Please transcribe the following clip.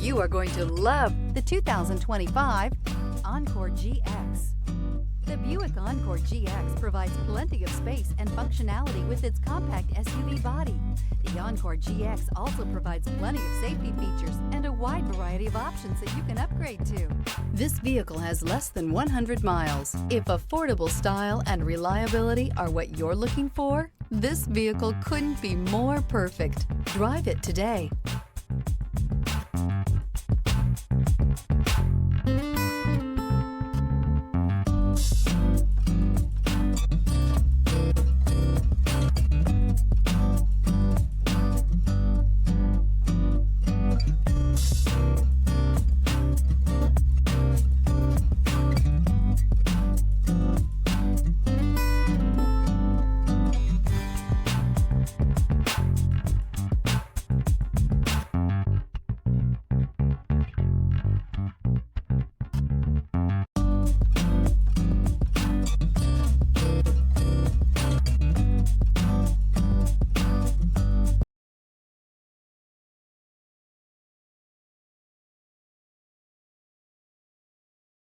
You are going to love the 2025 Encore GX. The Buick Encore GX provides plenty of space and functionality with its compact SUV body. The Encore GX also provides plenty of safety features and a wide variety of options that you can upgrade to. This vehicle has less than 100 miles. If affordable style and reliability are what you're looking for, this vehicle couldn't be more perfect. Drive it today.